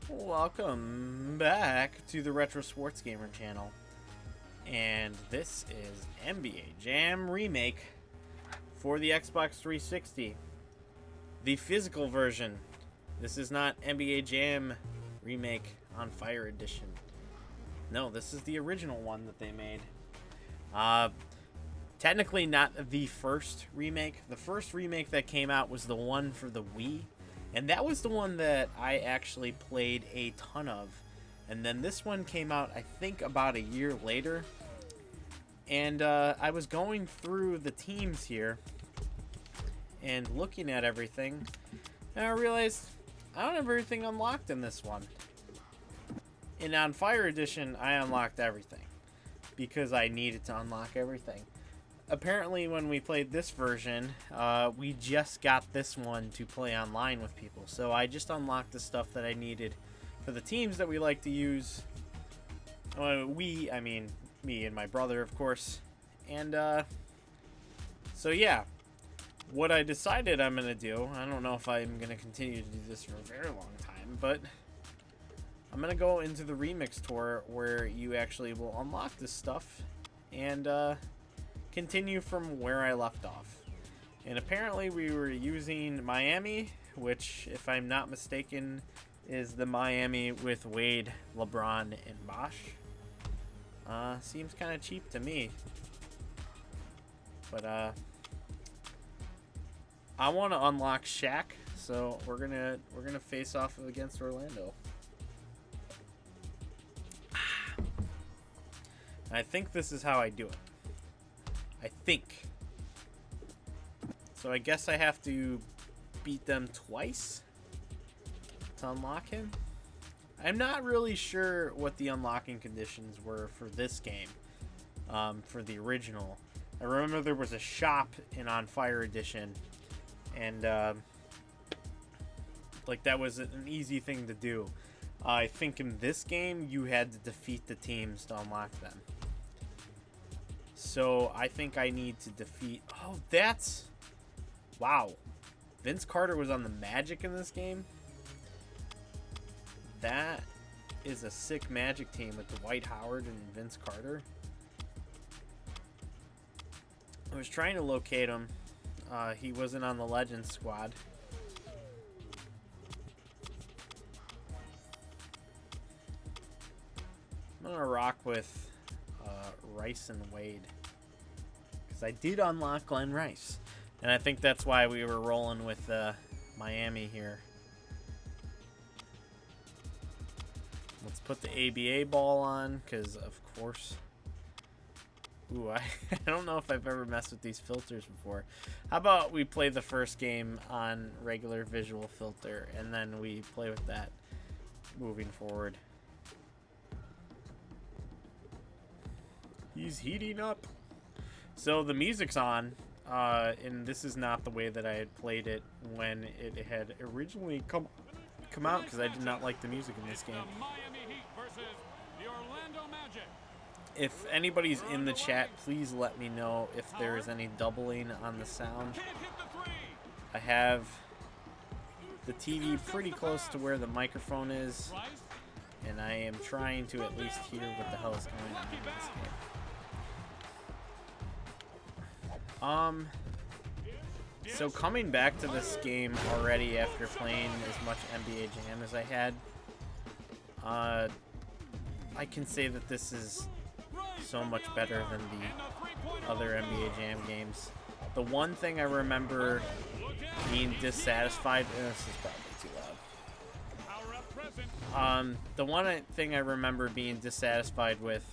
Welcome back to the Retro Sports Gamer channel, and this is NBA Jam Remake for the Xbox 360, the physical version. This is not NBA Jam Remake on Fire Edition. No, this is the original one that they made. Technically not the first remake. The first remake that came out was the one for the Wii. And that was the one that I actually played a ton of. And then this one came out, I think, about a year later. And I was going through the teams here and looking at everything. And I realized I don't have everything unlocked in this one. And on Fire Edition, I unlocked everything. Because I needed to unlock everything. Apparently, when we played this version, we just got this one to play online with people. So I just unlocked the stuff that I needed for the teams that we like to use. I mean, me and my brother, of course. And, so yeah. What I decided I'm going to do, I don't know if I'm going to continue to do this for a very long time, but I'm going to go into the Remix Tour where you actually will unlock this stuff and, continue from where I left off. And apparently we were using Miami, which, if I'm not mistaken, is the Miami with Wade, LeBron, and Bosh. Seems kind of cheap to me. But I want to unlock Shaq, so we're gonna face off against Orlando. I think this is how I do it. I think. So I guess I have to beat them twice to unlock him. I'm not really sure what the unlocking conditions were for this game, for the original. I remember there was a shop in On Fire Edition, and like that was an easy thing to do. I think in this game you had to defeat the teams to unlock them. So I think I need to defeat... Oh, that's... Wow. Vince Carter was on the Magic in this game? That is a sick Magic team with Dwight Howard and Vince Carter. I was trying to locate him. He wasn't on the Legends squad. I'm going to rock with Rice and Wade, because I did unlock Glenn Rice, and I think that's why we were rolling with Miami here. Let's put the ABA ball on, because of course. Ooh, I don't know if I've ever messed with these filters before. How about we play the first game on regular visual filter, and then we play with that moving forward. He's heating up. So the music's on, and this is not the way that I had played it when it had originally come out, because I did not like the music in this game. If anybody's in the chat, please let me know if there is any doubling on the sound. I have the TV pretty close to where the microphone is, and I am trying to at least hear what the hell is going on in this game. So coming back to this game already after playing as much NBA Jam as I had, I can say that this is so much better than the other NBA Jam games. The one thing I remember being dissatisfied, this is probably too loud. The one thing I remember being dissatisfied with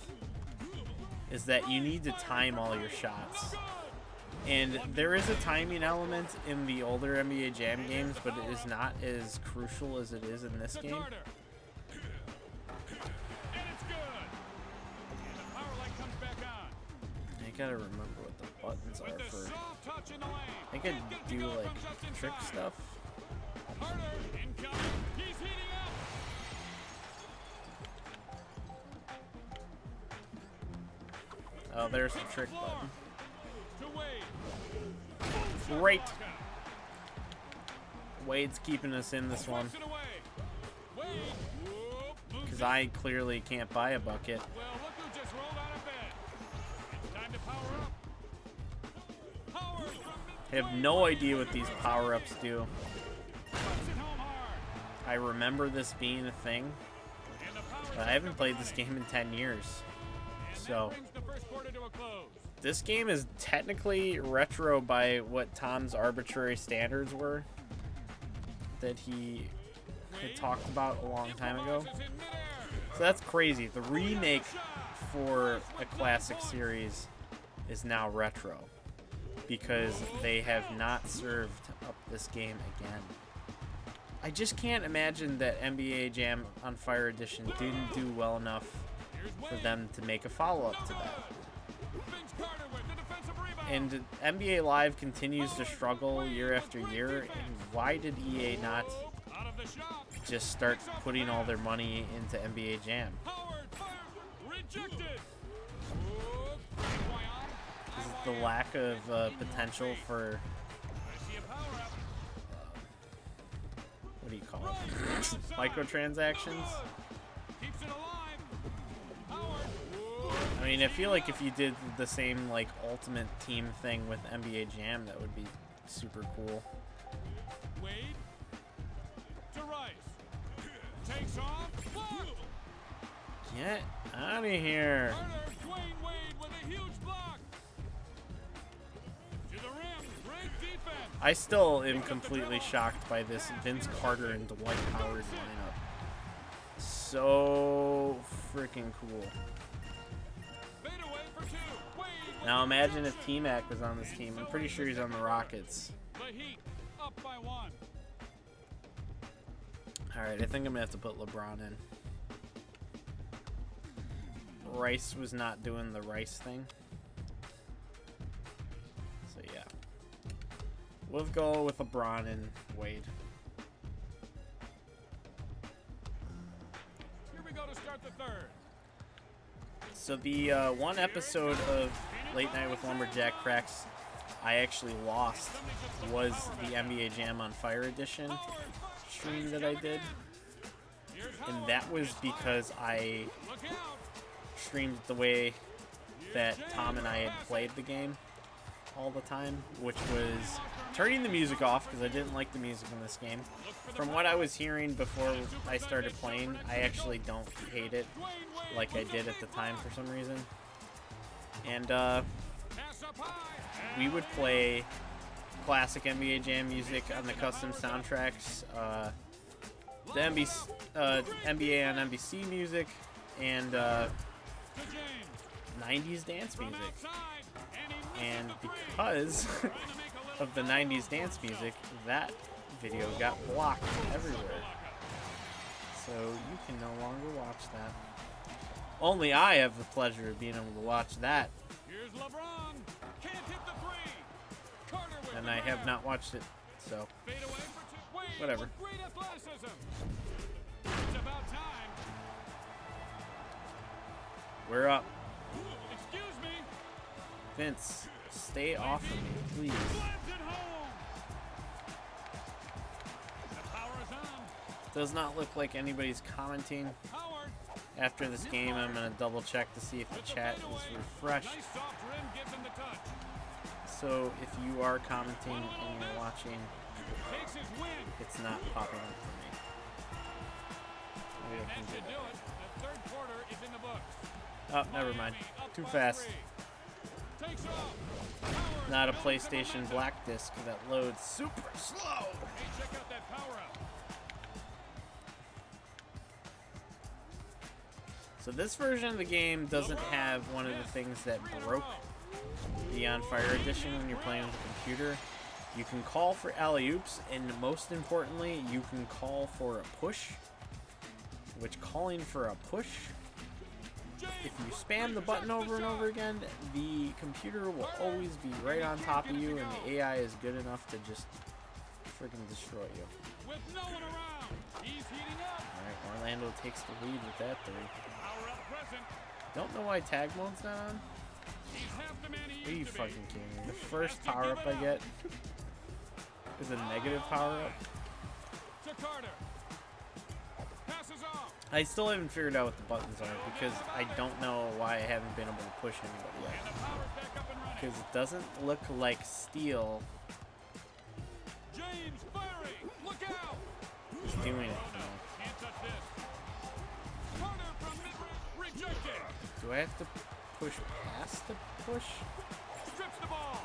is that you need to time all your shots. And there is a timing element in the older NBA Jam games, but it is not as crucial as it is in this game. I gotta remember what the buttons are for... I think I do, like, trick stuff. Oh, there's the trick button. Great. Wade's keeping us in this one. because I clearly can't buy a bucket. Well, look who just rolled out of bed. It's time to power up. Howard from I have no idea what these power-ups do. puts it home hard. I remember this being a thing, And the power but I haven't played this game in 10 years. So, brings the first quarter to a close. this game is technically retro by what Tom's arbitrary standards were that he had talked about a long time ago. Is in midair. So that's crazy. The remake for a classic series is now retro because they have not served up this game again. I just can't imagine that NBA Jam on Fire Edition didn't do well enough for them to make a follow-up to that. Vince Carter with the defensive rebound. And NBA Live continues to struggle year after year, and why did EA not Out of the shot. just start putting all their money into NBA Jam? Howard fires. Rejected. Is it the lack of potential for, I see a power up. what do you call it, microtransactions? Keeps it alive. Howard. I mean, I feel like if you did the same like ultimate team thing with NBA Jam, that would be super cool. Wade to Rice. Takes off. Blocked. Get out of here. Carter. Dwayne Wade with a huge block. To the rim. Great defense. I still am completely shocked by this Vince Carter and Dwight Howard lineup. So freaking cool. Fade away for two. Wade with Now imagine if T-Mac was on this team. I'm pretty sure he's on the Rockets. the Heat up by one. Alright, I think I'm going to have to put LeBron in. Rice was not doing the Rice thing. So yeah. We'll go with LeBron and Wade. Here we go to start the third. So the one episode of Late Night with Lumberjack Cracks I actually lost was the NBA Jam on Fire Edition stream that I did. And that was because I Look out. streamed the way that Tom and I had played the game all the time, which was turning the music off because I didn't like the music in this game. From what I was hearing before I started playing, I actually don't hate it like I did at the time for some reason. And Pass up high. we would play classic NBA Jam music on the custom soundtracks, the NBA on NBC music, and To James. 90s dance music. Outside. And he And misses the three. because Gonna make a little of the 90s dance music, that video got blocked everywhere. So you can no longer watch that. Only I have the pleasure of being able to watch that, Here's LeBron. Can't hit the three. Carter with and the I have grab. not watched it, so Fade away for two. Wade Whatever. with great athleticism. It's about time. we're up. Excuse me. Vince, stay off of me, please. Slams it home. The power is on. Does not look like anybody's commenting. Howard. After this game, I'm going to double check to see if the chat is refreshed. Nice soft rim gives him the touch. So if you are commenting and you're watching, Takes his win. it's not popping up for me. Maybe I That can do should do that. it. The third quarter is in the books. Oh, never mind. Miami up Too by fast. 3. Takes off. Howard Not a down the PlayStation Black Disc that loads super slow. Hey, check out that power up. So this version of the game doesn't have one of the things that broke the On Fire Edition when you're playing with a computer. You can call for alley-oops, and most importantly, you can call for a push. Which calling for a push, if you spam the button over and over again, the computer will always be right on top of you, and the AI is good enough to just freaking destroy you. With no one around. He's heating up. Alright, Orlando takes the lead with that three. Power up present. Don't know why tag mode's not on. He's half the man he Are you used to be. fucking kidding me? The first power up I get is a negative power up. To Carter. Passes off. I still haven't figured out what the buttons are because I don't know why I haven't been able to push anybody yet. And the power's back up and running. Because it doesn't look like steel James firing. Look out. is doing it. Can't touch this. Corner from mid-range. Rejected. Do I have to push past the push? Strips the ball.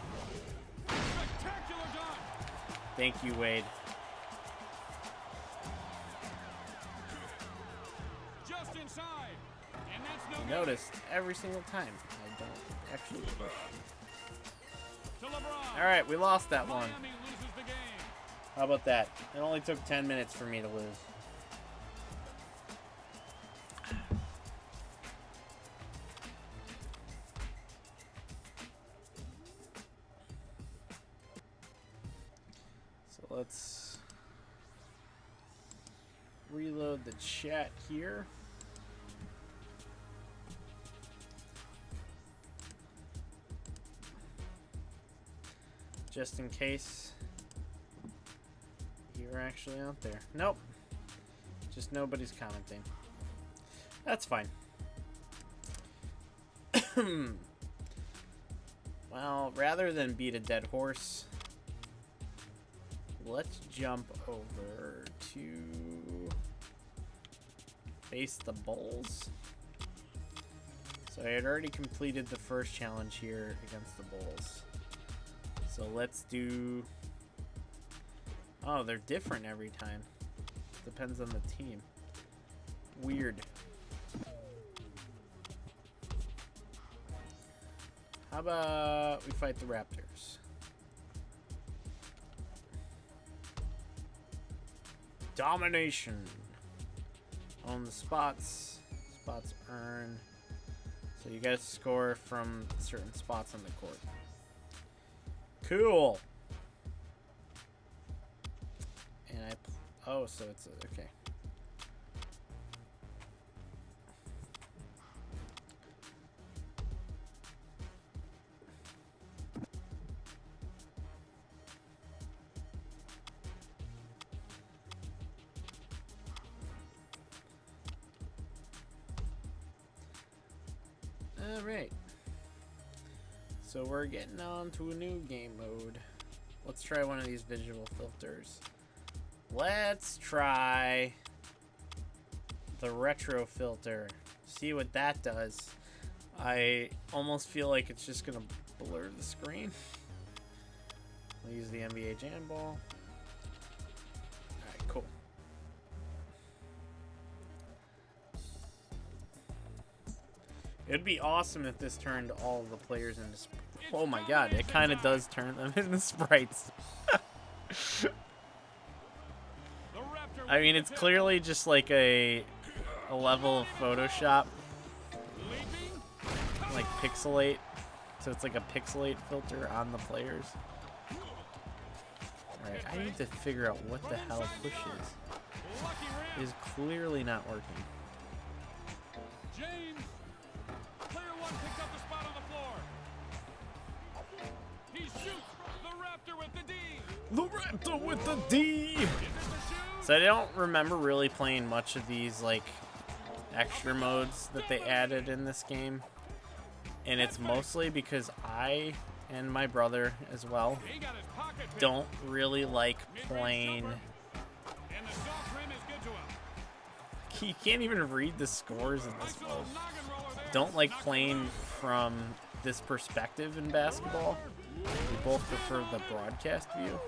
Spectacular dunk. Thank you, Wade. Just inside. And that's no good. Noticed every single time I don't actually push. To LeBron. All right, we lost that one. Miami loses the game. How about that? It only took 10 minutes for me to lose. So let's reload the chat here. Just in case you're actually out there. Nope. Just nobody's commenting. That's fine. Well, rather than beat a dead horse, let's jump over to face the Bulls. So I had already completed the first challenge here against the Bulls. So let's do... Oh, they're different every time. Depends on the team. Weird. How about we fight the Raptors? Domination. Own the spots. Spots earn. So you guys score from certain spots on the court. Cool. And oh, so it's okay. All right. So we're getting on to a new game mode. Let's try one of these visual filters. Let's try the retro filter. See what that does. I almost feel like it's just gonna blur the screen. I'll use the NBA Jam Ball. Alright, cool. It'd be awesome if this turned all the players into... Oh my god, it kind of does turn them into sprites. I mean, it's clearly just like a level of Photoshop. Like pixelate. So it's like a pixelate filter on the players. Alright, I need to figure out what the hell push is. It is clearly not working. James, player one picks up the spot on the floor. He shoots the Raptor with the D. The Raptor with the D! Is it the shoe? So I don't remember really playing much of these like extra modes that they added in this game. And it's mostly because I and my brother as well He got his pocket picked. don't really like playing. And the soft rim is good to him. You can't even read the scores in this Nice little mode. noggin roller there. Don't like playing from this perspective in basketball. We both prefer the broadcast view.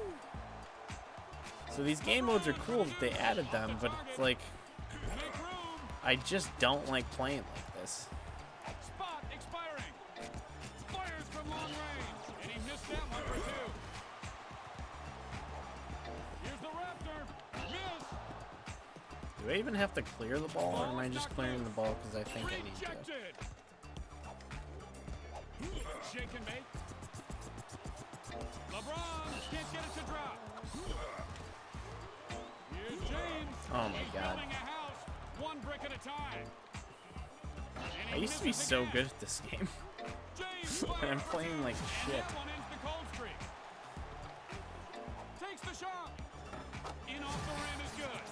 So these game modes are cool that they added them, but it's like Make room. I just don't like playing like this. Spot expiring. Fires from long range. And he missed that one for two. Here's the Raptor. Miss. Do I even have to clear the ball, or am I just clearing the ball because I think I need to? Rejected. Shake and bake. LeBron can't get it to drop. Here's James. Oh my He's god. building a house, one brick at a time. And I he used to be misses so again. good at this game. James And I'm fires. playing like And shit. that one ends the cold streak. Takes the shot. In off the rim is good.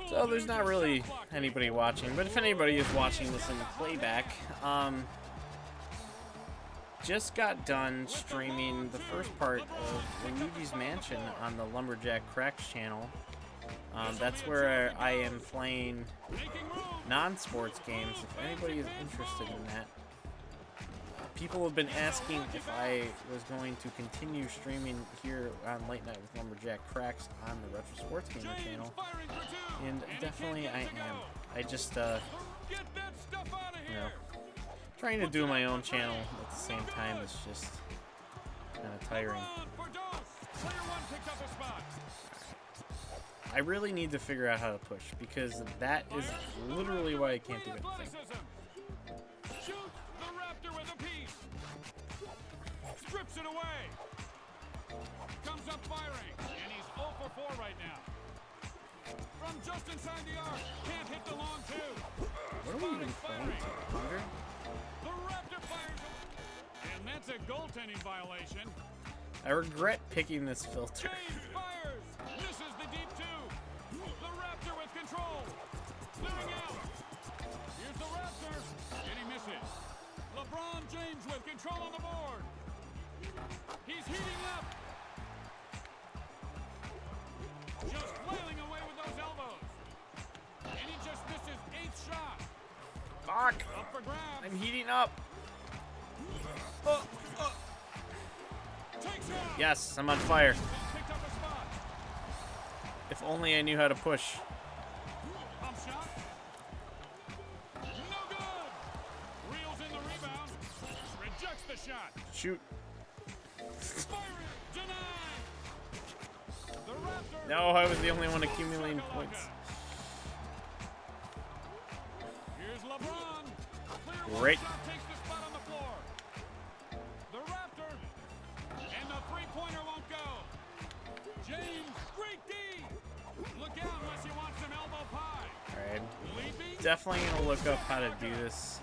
So there's not really anybody watching, but if anybody is watching this in playback, just got done streaming the first part of Luigi's Mansion on the Lumberjack Cracks channel. That's where I am playing non-sports games, if anybody is interested in that. People have been asking if I was going to continue streaming here on Late Night with Lumberjack Cracks on the Retro Sports Gamer channel, and definitely I am. I just, trying to do my own channel at the same time is just kind of tiring. I really need to figure out how to push, because that is literally why I can't do anything. Strips it away. Comes up firing, and he's 0 for 4 right now. From just inside the arc, can't hit the long two. What are we even playing? Thunder? The Raptor fires, and that's a goaltending violation. I regret picking this filter. James fires, misses the deep two. The Raptor with control, clearing out. Here's the Raptor, and he misses. LeBron James with control on the board. He's heating up. Just flailing away with those elbows. And he just missed his 8th shot. Fuck! Up for grabs. I'm heating up. Takes out. Yes, I'm on fire. Picked up a spot. If only I knew how to push. Pump shot. No good. Reels in the rebound. Rejects the shot. Shoot. Firing. Denied. The Raptor. No, I was the only one accumulating points. Here's LeBron. Clear Great. shot takes the spot on the floor. The Raptor. And the three-pointer won't go. James, great D. Look out unless you want some elbow pie. Alright. Leaping. Definitely gonna look up how to do this.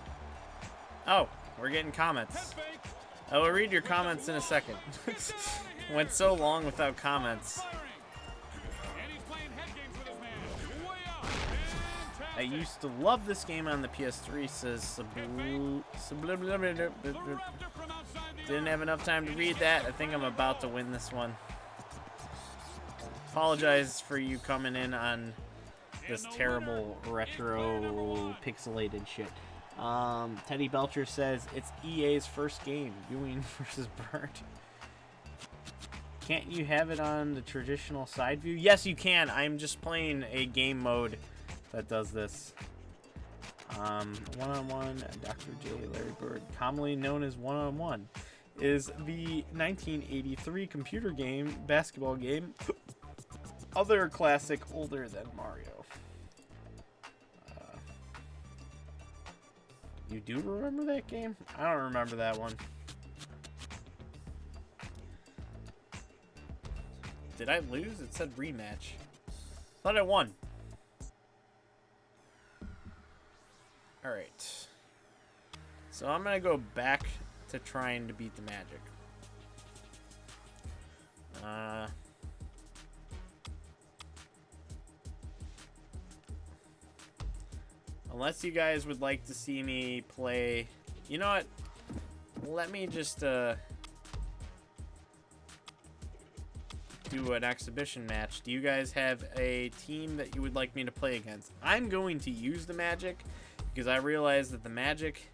Oh, we're getting comments. Head fake. I will read your comments in a second. Went so long without comments. Firing. And he's playing head games with his man. Way up. I Fantastic. used to love this game on the PS3, says The Raptor from outside the Didn't arc. have enough time to read that. I think I'm about to win this one. Apologize for you coming in on this terrible retro pixelated shit. Teddy Belcher says it's EA's first game, Ewing versus Bird. Can't you have it on the traditional side view? Yes, you can. I'm just playing a game mode that does this. One-on-one, Dr. J. Larry Bird, commonly known as One-on-One, is the 1983 computer game, basketball game, other classic older than Mario. You do remember that game? I don't remember that one. Did I lose? It said rematch. Thought I won. Alright. So I'm going to go back to trying to beat the Magic. Unless you guys would like to see me play... You know what? Let me just do an exhibition match. Do you guys have a team that you would like me to play against? I'm going to use the Magic because I realize that the Magic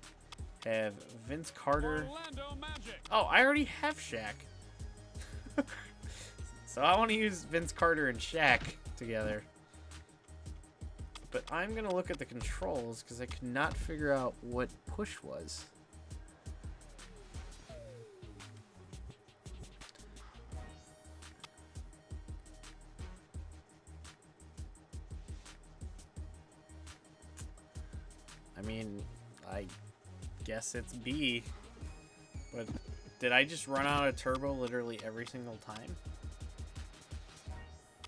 have Vince Carter. Orlando Magic. Oh, I already have Shaq. So I want to use Vince Carter and Shaq together. But I'm going to look at the controls because I could not figure out what push was. I mean, I guess it's B. But did I just run out of turbo literally every single time?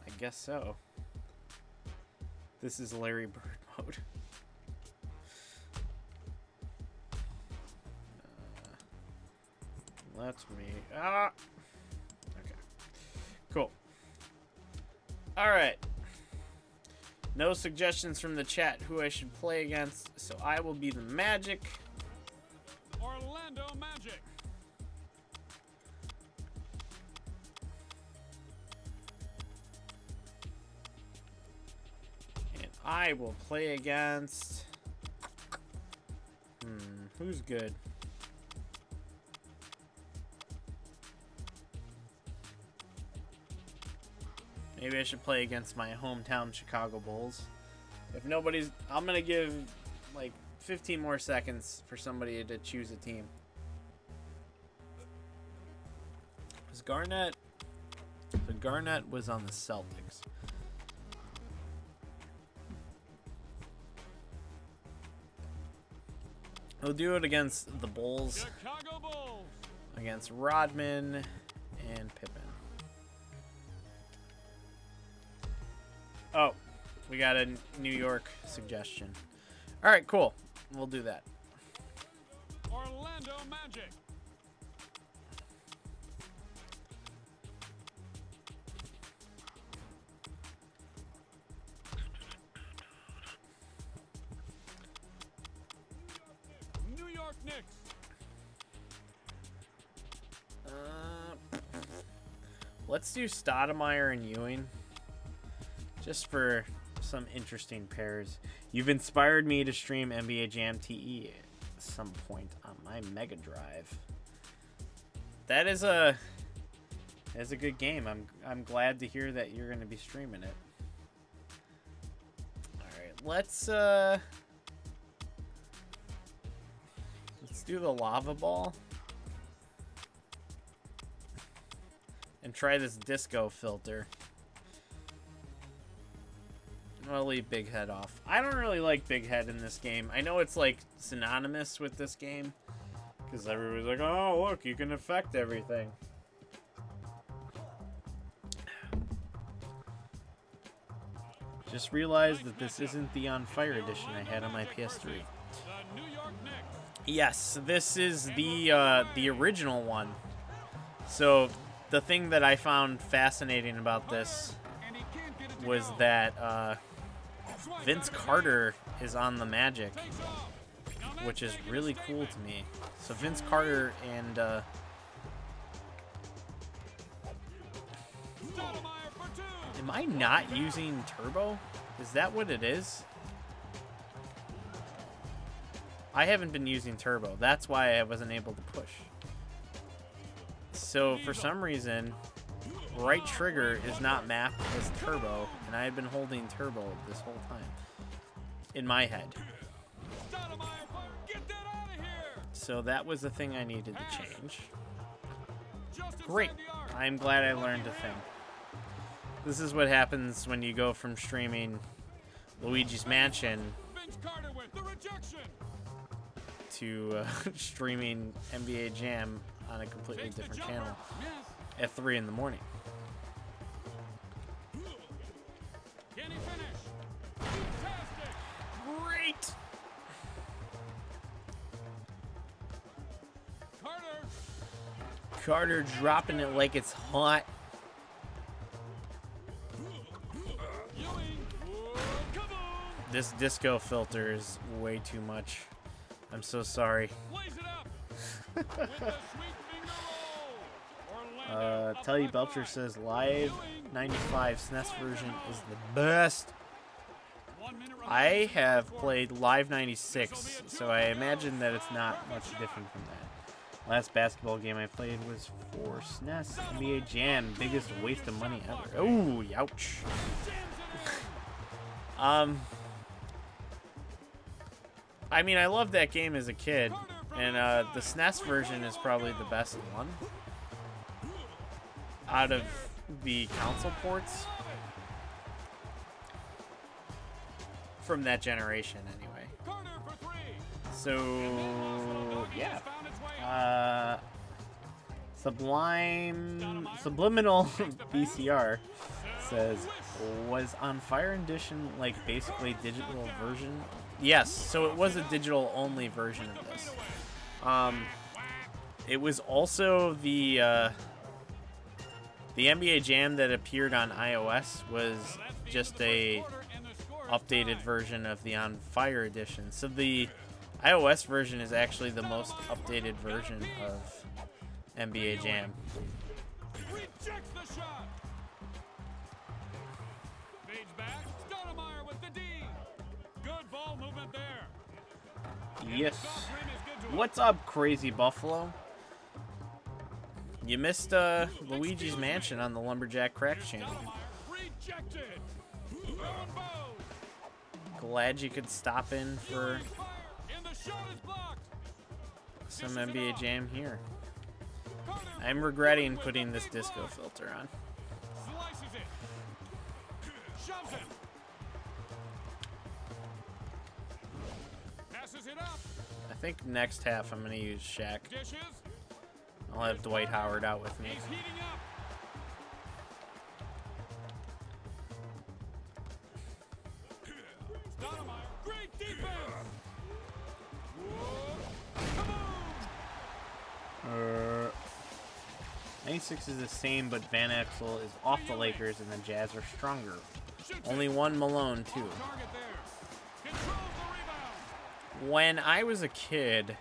I guess so. This is Larry Bird mode. Let me... Okay. Cool. Alright. No suggestions from the chat who I should play against, so I will be the Magic. Orlando Magic. And I will play against... who's good? Maybe I should play against my hometown Chicago Bulls. If nobody's... I'm going to give, like, 15 more seconds for somebody to choose a team. Was Garnett... The Garnett was on the Celtics. We'll do it against the Bulls. Chicago Bulls. Against Rodman and Pippen. Oh, we got a New York suggestion. All right, cool. We'll do that. Orlando Magic. New York Knicks. Let's do Stoudemire and Ewing. Just for some interesting pairs. You've inspired me to stream NBA Jam TE at some point on my Mega Drive. That's a good game. I'm glad to hear that you're going to be streaming it. All right, let's do the lava ball and try this disco filter. I'll leave Big Head off. I don't really like Big Head in this game. I know it's like synonymous with this game because everybody's like, oh, look, you can affect everything. Just realized that this isn't the On Fire edition I had on my PS3. The New York Knicks. Yes, this is the original one. So the thing that I found fascinating about this And he can't get it to was go. that Vince Carter is on the Magic, Takes off. Now that's which is making really a cool statement. to me. So Vince Carter and Stoudemire for two. am I not using turbo? Is that what it is? I haven't been using turbo. That's why I wasn't able to push. So for some reason, right trigger is not mapped as turbo, and I had been holding turbo this whole time in my head. Stoudemire for get that out of here. So that was the thing I needed to change. Just inside Great. the arc. I'm glad I learned a thing. This is what happens when you go from streaming Luigi's Mansion Vince Carter with the rejection. to streaming NBA Jam on a completely Takes the different jumper. channel Yes. at 3 in the morning. Can he finish? Fantastic. Great! Carter. Carter dropping it like it's hot. Ewing. Whoa, kaboom. This disco filter is way too much. I'm so sorry. Lays it up. With the sweet finger roll. Orlando up Telly by Belcher 5. says live Ewing. 95 SNES version is the best. 1 minute I remaining. have Score. played Live 96, so I imagine that it's not much different from that. Last basketball game I played was for SNES NBA Jam. Biggest waste of money ever. Oh, ouch. I mean, I loved that game as a kid, and the SNES version is probably the best one out of the console ports from that generation, anyway. Carter for three. So yeah, Found its way Subliminal VCR says, was On Fire Edition like basically digital version? Yes, so it was a digital only version of this. It was also the NBA Jam that appeared on iOS was just a quarter, and the score updated version of the On Fire edition. So the iOS version is actually the most updated version of NBA Jam. Rejects the shot. Fades back. Stoudemire with the D. Good ball movement there. Yes. What's up, Crazy Buffalo? You missed Luigi's Mansion on the Lumberjack Cracks channel. Rejected. Glad you could stop in for some NBA Jam here. I'm regretting putting this disco filter on. Slices it. Shoves it. Passes it up. I think next half I'm going to use Shaq. Dishes. I'll have Dwight Howard out with me. He's heating up. Stoudemire, great defense. Come on. 96 is the same, but Van Exel is off the Lakers, and the Jazz are stronger. Only one Malone, too. Target there. Controls the rebound. When I was a kid,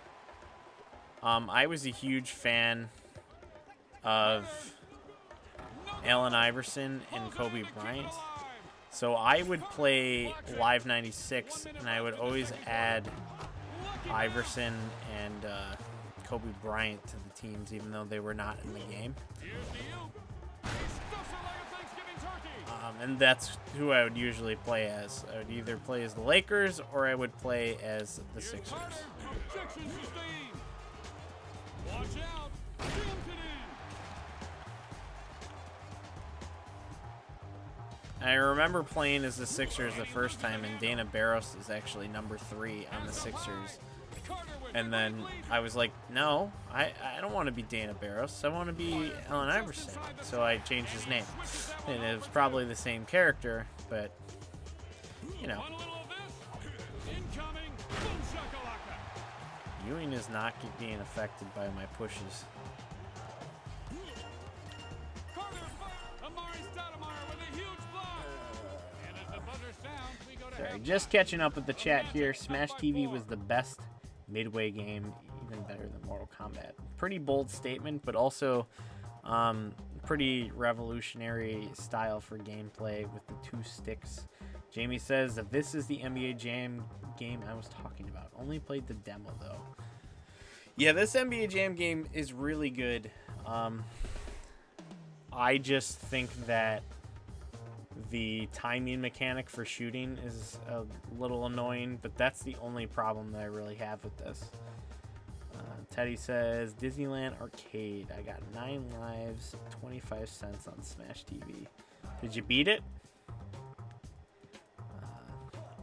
I was a huge fan of Allen Iverson and Kobe Bryant. So I would play Live 96, and I would always add Iverson and Kobe Bryant to the teams, even though they were not in the game. Here's the He stuffs it like a Thanksgiving turkey. And that's who I would usually play as. I would either play as the Lakers, or I would play as the Sixers. Objection sustained. Watch out. Jams it in. I remember playing as the Sixers the first time, and Dana Barros is actually number 3 on the Sixers. And then I was like, no, I don't want to be Dana Barros. I want to be Allen Iverson. So I changed his name. And it was probably the same character, but, you know. Want a little of this? Incoming. Boom shakalaka. Ewing is not being affected by my pushes. Carter fire. Amari Stoudemire with a huge block. And as the buzzer sounds, we go to Sorry, halftime. just catching up with the chat here. Smash TV was the best Midway game, even better than Mortal Kombat. Pretty bold statement, but also pretty revolutionary style for gameplay with the 2 sticks. Jamie says that this is the NBA Jam game I was talking about. Only played the demo, though. Yeah, this NBA Jam game is really good. I just think that the timing mechanic for shooting is a little annoying, but that's the only problem that I really have with this. Teddy says, Disneyland Arcade. I got 9 lives, 25 cents on Smash TV. Did you beat it?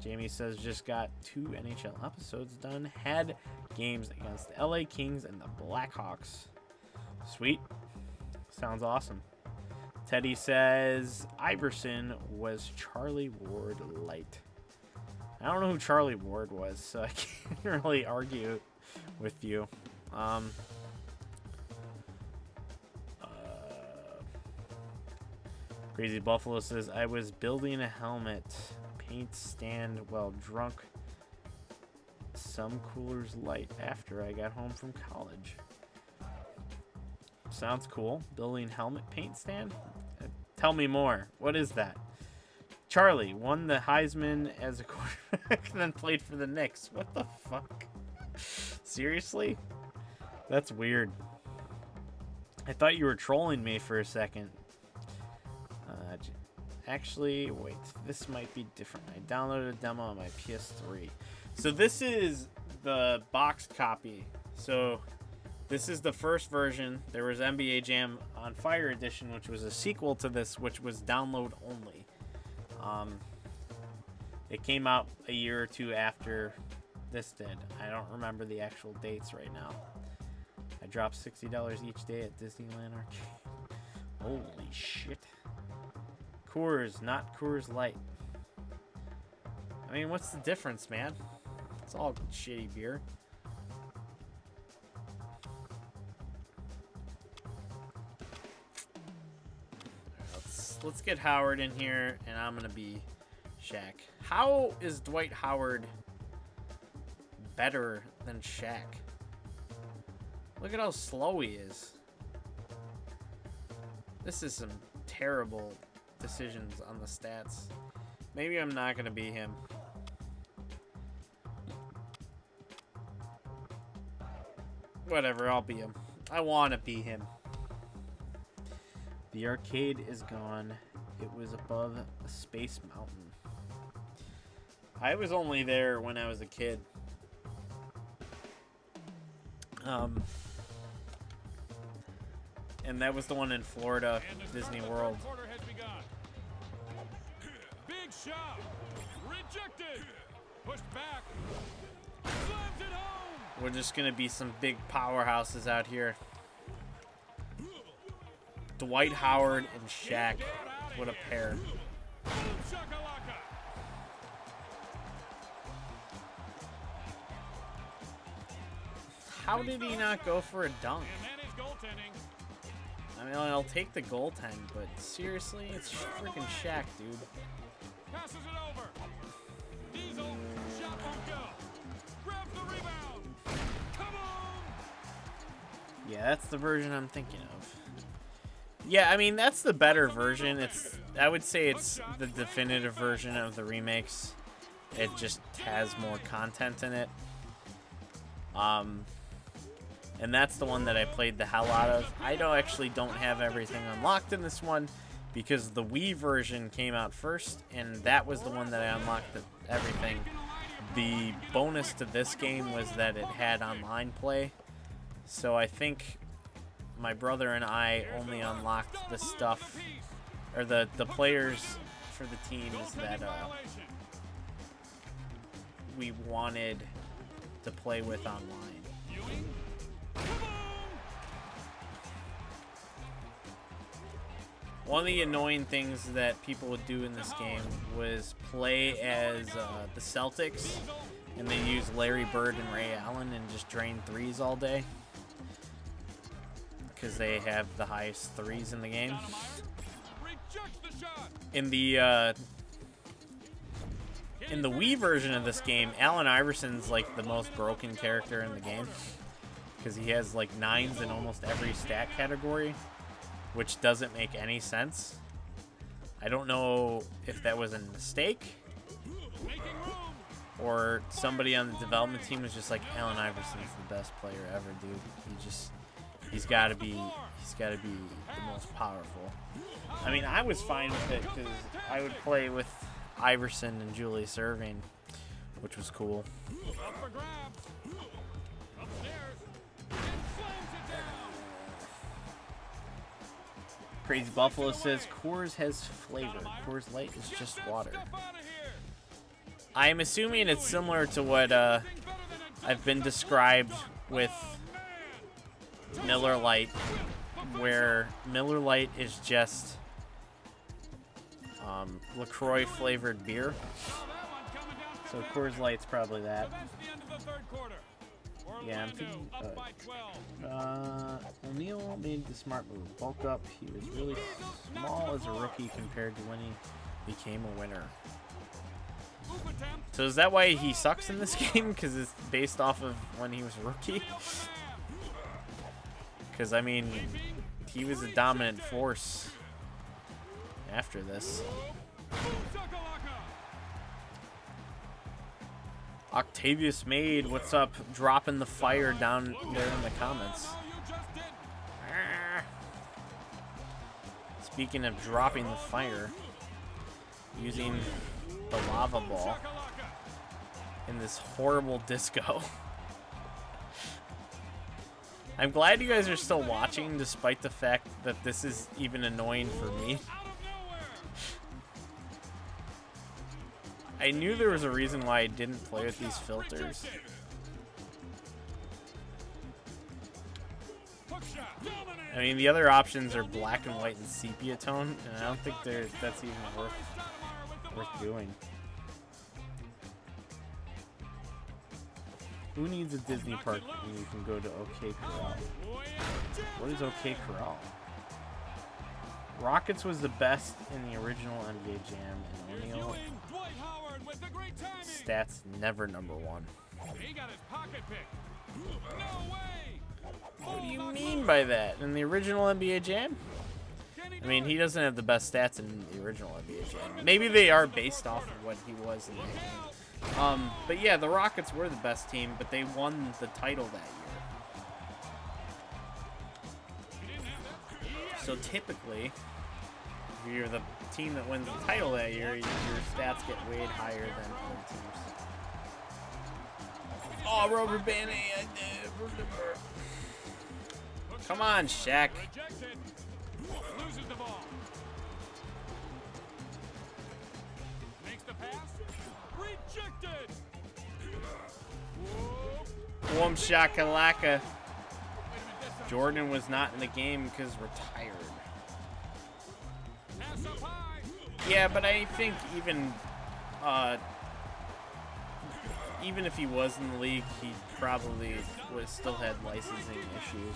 Jamie says, just got 2 NHL episodes done. Had games against the LA Kings and the Blackhawks. Sweet. Sounds awesome. Teddy says, Iverson was Charlie Ward light. I don't know who Charlie Ward was, so I can't really argue with you. Crazy Buffalo says, I was building a helmet paint stand while drunk some Coolers Light after I got home from college. Sounds cool. Building helmet paint stand? Tell me more. What is that? Charlie won the Heisman as a quarterback and then played for the Knicks. What the fuck? Seriously? That's weird. I thought you were trolling me for a second. Actually, wait. This might be different. I downloaded a demo on my PS3. So this is the boxed copy. So this is the first version. There was NBA Jam on Fire Edition, which was a sequel to this, which was download only. It came out a year or 2 after this did. I don't remember the actual dates right now. I dropped $60 each day at Disneyland Arcade. Holy shit. Coors, not Coors Light. I mean, what's the difference, man? It's all shitty beer. Let's get Howard in here, and I'm gonna be Shaq. How is Dwight Howard better than Shaq? Look at how slow he is. This is some terrible decisions on the stats. Maybe I'm not going to be him. Whatever, I'll be him. I want to be him. The arcade is gone. It was above a space mountain. I was only there when I was a kid. And that was the one in Florida, Disney World. Big shot. Rejected. Pushed back. Slams it home. We're just going to be some big powerhouses out here. Dwight Howard and Shaq. What a pair. How did he not go for a dunk? I mean, I'll take the goaltend, but seriously, it's freaking Shaq, dude. Passes it over. Diesel, shot won't go. Grabs the rebound. Come on. Yeah, that's the version I'm thinking of. Yeah, I mean, that's the better version. I would say it's the definitive version of the remakes. It just has more content in it. And that's the one that I played the hell out of. I don't have everything unlocked in this one because the Wii version came out first, and that was the one that I unlocked everything. The bonus to this game was that it had online play. So I think my brother and I only unlocked the stuff, or the players for the teams that we wanted to play with online. One of the annoying things that people would do in this game was play as the Celtics, and they use Larry Bird and Ray Allen and just drain threes all day because they have the highest threes in the game. In the Wii version of this game, Allen Iverson's like the most broken character in the game because he has like 9s in almost every stat category, which doesn't make any sense. I don't know if that was a mistake or somebody on the development team was just like, Allen Iverson's the best player ever, dude. He's got to be the most powerful. I mean, I was fine with it because I would play with Iverson and Julius Erving, which was cool. Crazy Buffalo says Coors has flavor. Coors Light is just water. I'm assuming it's similar to what I've been described with Miller Lite, where Miller Lite is just LaCroix flavored beer. So Coors Light's probably that. Yeah, I'm thinking O'Neal made the smart move. Bulk up. He was really small as a rookie compared to when he became a winner. So is that why he sucks in this game? Because it's based off of when he was a rookie? Because, I mean, he was a dominant force after this. Octavius Made, what's up? Dropping the fire down there in the comments. Speaking of dropping the fire, using the lava ball in this horrible disco. I'm glad you guys are still watching despite the fact that this is even annoying for me. I knew there was a reason why I didn't play with these filters. I mean, the other options are black and white and sepia tone, and I don't think that's even worth doing. Who needs a Disney park when you can go to OK Corral? What is OK Corral? Rockets was the best in the original NBA Jam, and O'Neal stats never -- 1. He got his pocket picked. No way! What do you mean by that? In the original NBA Jam? I mean, he doesn't have the best stats in the original NBA Jam. Maybe they are based off of what he was in the game. But yeah, the Rockets were the best team, but they won the title that year. So typically, if you're the team that wins the title that year, your stats get way higher than other teams. Oh, rubber band. Come on, Shaq. Rejected. Loses the ball. Makes the pass. Rejected. Whoa. Boom shakalaka. Jordan was not in the game because retired. Pass up high. Yeah, but I think even if he was in the league, he probably would still had licensing issues.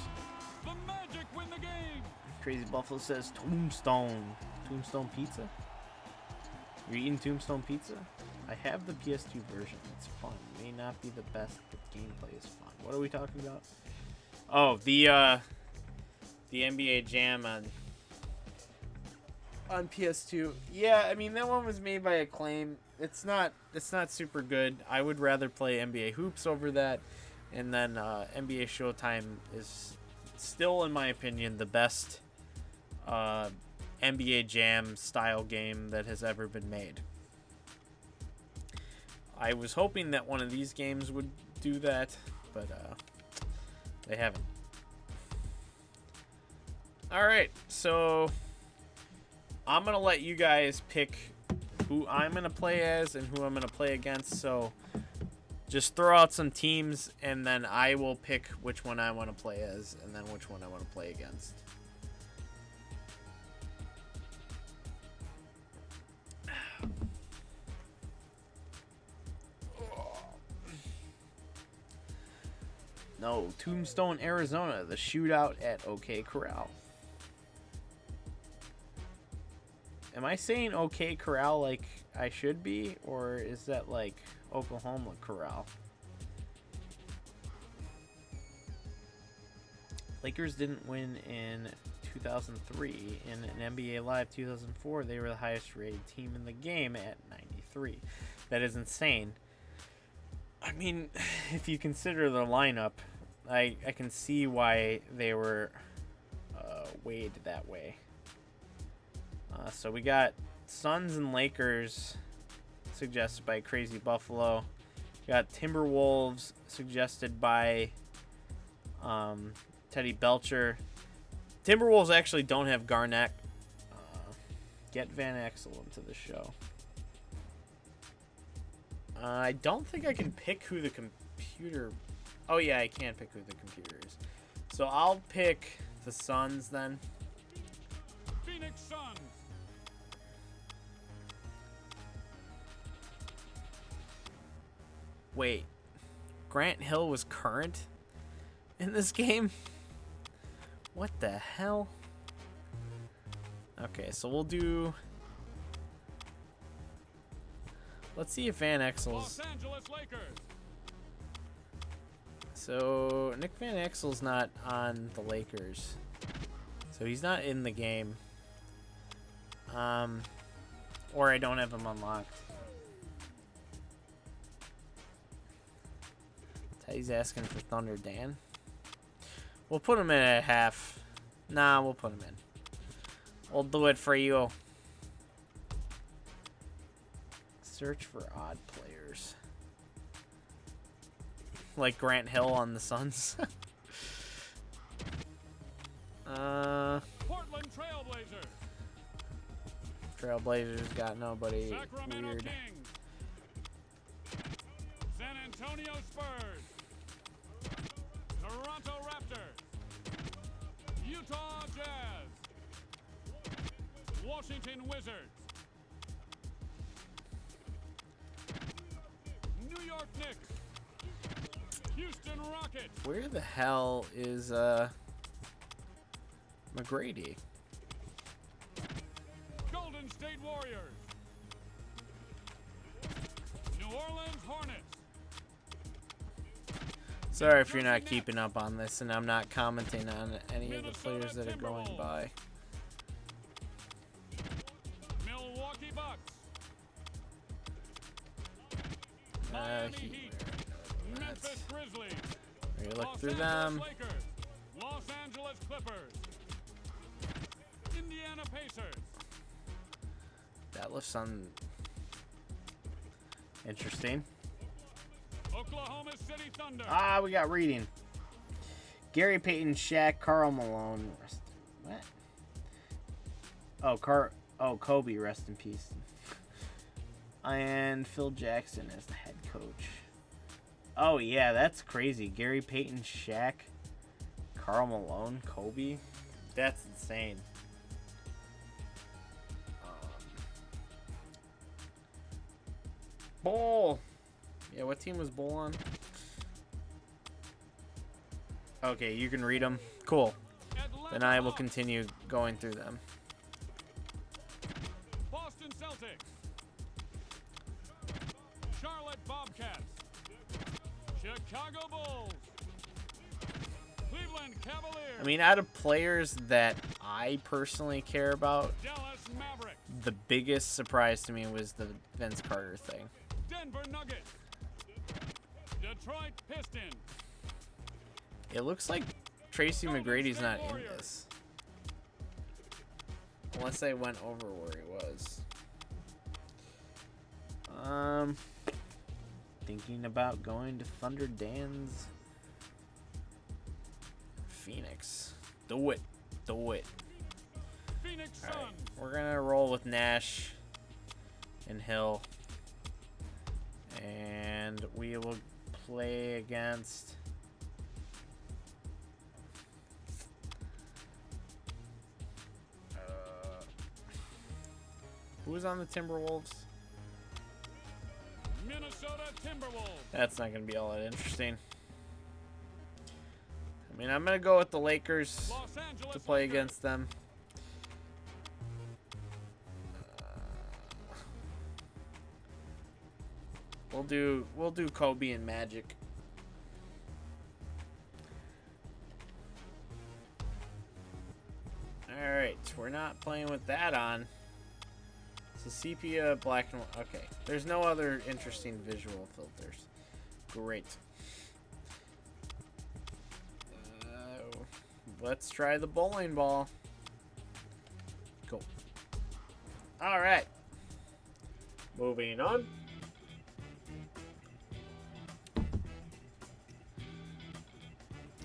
The Magic win the game. Crazy Buffalo says Tombstone. Tombstone pizza? You're eating Tombstone pizza? I have the PS2 version. It's fun. It may not be the best, but gameplay is fun. What are we talking about? Oh, the NBA Jam on PS2. Yeah, I mean that one was made by Acclaim. It's not super good. I would rather play NBA Hoops over that. And then NBA Showtime is still, in my opinion, the best NBA Jam style game that has ever been made. I was hoping that one of these games would do that, but they haven't. Alright, so I'm going to let you guys pick who I'm going to play as and who I'm going to play against. So just throw out some teams, and then I will pick which one I want to play as and then which one I want to play against. No, Tombstone, Arizona, the shootout at OK Corral. Am I saying OK Corral like I should be, or is that like Oklahoma Corral? Lakers didn't win in 2003. In an NBA Live 2004, they were the highest rated team in the game at 93. That is insane. I mean, if you consider the lineup, I can see why they were weighed that way. So we got Suns and Lakers suggested by Crazy Buffalo. We got Timberwolves suggested by Teddy Belcher. Timberwolves actually don't have Garnett. Get Van Exel into the show. I don't think I can pick who the computer... Oh, yeah, I can pick who the computer is. So I'll pick the Suns then. Phoenix Suns. Wait. Grant Hill was current in this game? What the hell? Okay, so we'll do... Let's see if Van Exel's... Los Angeles Lakers. So, Nick Van Exel's not on the Lakers. So he's not in the game. Or I don't have him unlocked. He's asking for Thunder Dan. We'll put him in at half. Nah, we'll put him in. We'll do it for you. Search for odd players. Like Grant Hill on the Suns. Portland Trailblazers. Trailblazers got nobody Sacramento weird. Kings. San Antonio Spurs. Toronto Raptors. Utah Jazz. Washington Wizards. New York Knicks. Houston Rockets. Where the hell is McGrady? Golden State Warriors. New Orleans Sorry if you're not keeping up on this, and I'm not commenting on any of the players that are going by. Milwaukee Bucks. Memphis Grizzlies. You look through them. Lakers. Los Angeles Clippers. Indiana Pacers. That looks interesting. Oklahoma City Thunder. Ah, we got reading. Gary Payton, Shaq, Karl Malone. What? Oh, Kobe, rest in peace. And Phil Jackson as the head coach. Oh, yeah, that's crazy. Gary Payton, Shaq, Karl Malone, Kobe. That's insane. Bull. Yeah, what team was Bull on? Okay, you can read them. Cool. Then I will continue going through them. Boston Celtics. Charlotte Bobcats. Chicago Bulls. Cleveland Cavaliers. I mean, out of players that I personally care about, Dallas Mavericks. the biggest surprise to me was the Vince Carter thing. Denver Nuggets. Detroit Pistons. It looks like Tracy McGrady's not in this. Unless I went over where he was. Thinking about going to Thunder Dan's Phoenix. Do it. Do it. Phoenix Suns. All right. We're going to roll with Nash and Hill. And we will play against... who was on the Timberwolves? Minnesota Timberwolves. That's not going to be all that interesting. I mean, I'm going to go with the Lakers Los Angeles to play Lakers. against them. We'll do Kobe and Magic. All right, we're not playing with that on. So sepia, black and white. Okay, there's no other interesting visual filters. Great. Let's try the bowling ball. Go. All right. Moving on.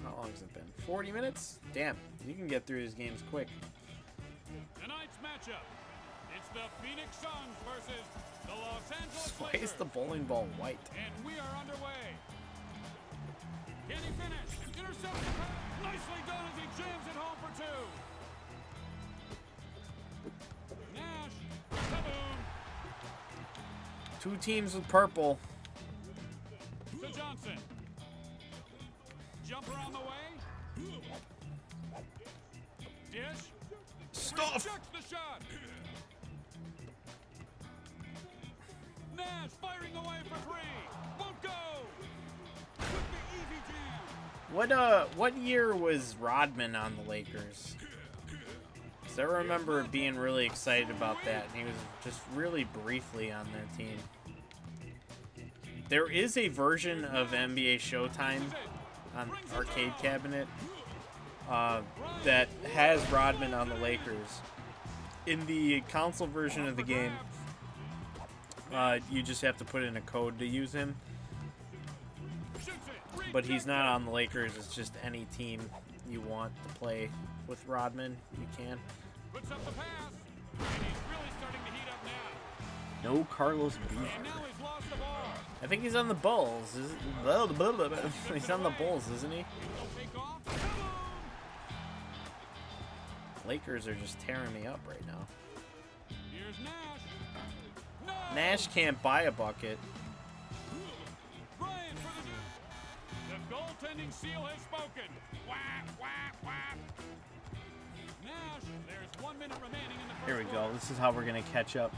How long has it been? 40 minutes? Damn, you can get through these games quick. Tonight's matchup. It's the Phoenix Suns versus the Los Angeles Why Lakers. is the bowling ball white? And we are underway. Can he finish? Intercept the pass. Nicely done as he jams it home for two. Nash. Kaboom. Two teams with purple. To Johnson. Jumper on the way. Dish. Stuff! Rejects the shot. Nash firing away for three. Won't go. With the easy jam. What year was Rodman on the Lakers? 'Cause I remember being really excited about that, and he was just really briefly on their team. There is a version of NBA Showtime on Arcade Cabinet that has Rodman on the Lakers. In the console version of the game, you just have to put in a code to use him. But he's not on the Lakers. It's just any team you want to play with Rodman, you can. Puts up the pass. And he's really starting to heat up now. No Carlos Boozer. And now he's lost the ball. I think he's on the Bulls. He's on the Bulls, isn't he? He'll take off. Kaboom. Lakers are just tearing me up right now. Here's Nash. No. Nash can't buy a bucket. Bryant for the goaltending seal has spoken. Whap, whap, whap. Nash, there's 1 minute remaining in the first Here we go. quarter. This is how we're going to catch up.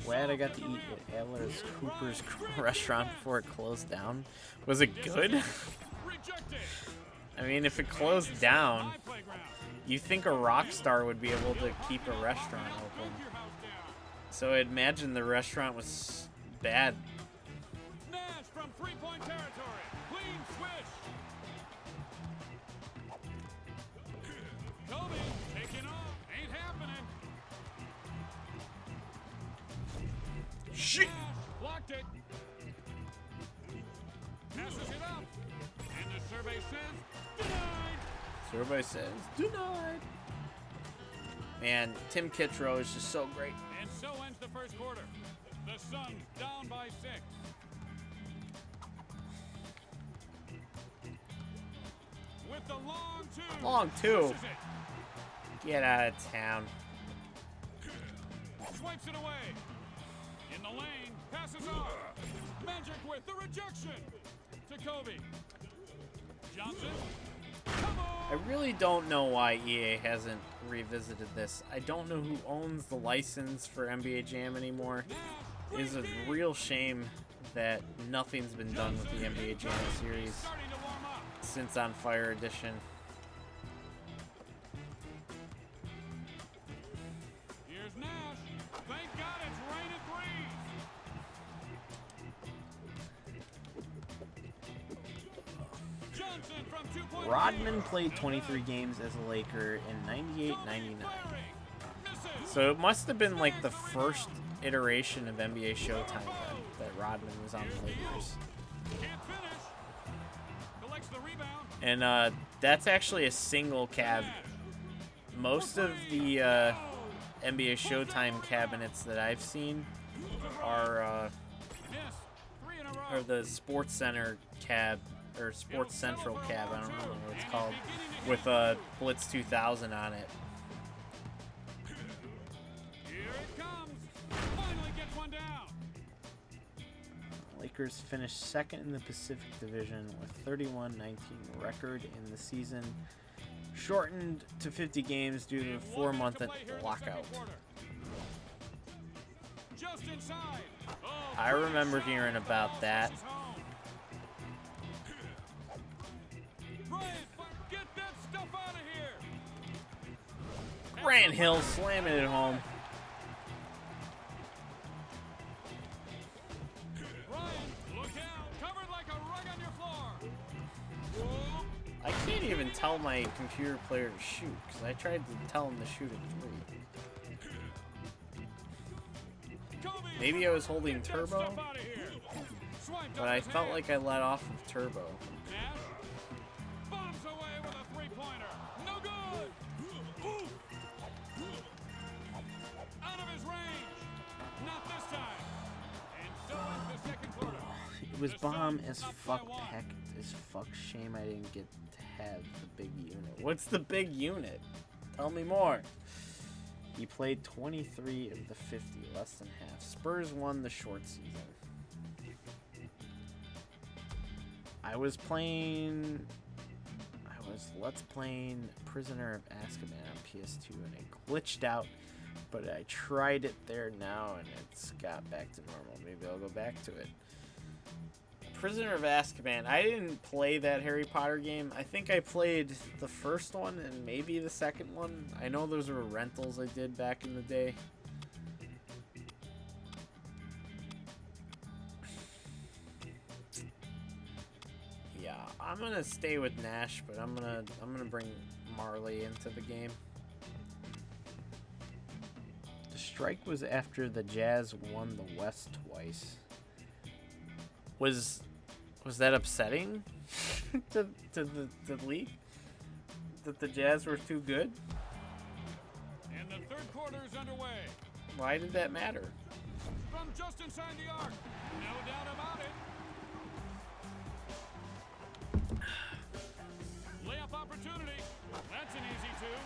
glad I got to eat at Adler's Cooper's restaurant before it closed down. Was it good? I mean, if it closed down, you think a rock star would be able to keep a restaurant open. So I imagine the restaurant was bad. Nash from three-point territory. Clean swish. Kobe taking off. Ain't happening. Shit! Nash blocked it. Passes it up. And the survey says denied. Survey says denied. Man, Tim Kittredge is just so great. And so ends the first quarter. The Suns down by 6. With the long two. Long two. Pushes it. Get out of town. Swipes it away. In the lane. Passes off. Magic with the rejection. To Kobe. Johnson. Come on. I really don't know why EA hasn't revisited this. I don't know who owns the license for NBA Jam anymore. It is a real shame that nothing's been done with the NBA Jam series Starting to warm up. since On Fire Edition. Here's Nash. Thank God it's raining threes. Johnson from 2-point Rodman range. played 23 games as a Laker in 98-99. Firing. Misses. So it must have been like the first iteration of NBA Showtime that Rodman was on the Lakers. Can't finish. Collects the rebound. And that's actually a single cab. Most of the NBA Showtime cabinets that I've seen are Miss. 3 in a row. or the Sports Center cab or Sports Central cab, I don't know what it's called, with Blitz 2000 on it. Here it comes. Finally gets one down. Lakers finished second in the Pacific Division with 31-19 record in the season, shortened to 50 games due to the 4-month lockout. Just inside. Oh, I remember hearing about that. Bryant, get that stuff out of here. Grant Hill slamming it home. Bryant, look out. Covered like a rug on your floor. Whoa. I can't even tell my computer player to shoot because I tried to tell him to shoot at 3. Kobe, Maybe I was holding get that turbo, stuff out of here. Swiped but off I his felt hand. like I let off of turbo. Nash bombs away with a three-pointer. No good. Out of his range. Not this time. And so ends the second quarter. It was The bomb Suns as up by fuck, one. packed as fuck. Shame I didn't get to have the big unit. What's the big unit? Tell me more. He played 23 of the 50, less than half. Spurs won the short season. I was let's playing Prisoner of Azkaban on PS2 and it glitched out, but I tried it there now and it's got back to normal. Maybe I'll go back to it. Prisoner of Azkaban. I didn't play that Harry Potter game. I think I played the first one and maybe the second one. I know those were rentals I did back in the day. Yeah, I'm gonna stay with Nash, but I'm gonna bring Marley into the game. The strike was after the Jazz won the West twice. Was that upsetting to the league? That the Jazz were too good? And the third quarter is underway. Why did that matter? From just inside the arc. No doubt about it. Layup opportunity. That's an easy two.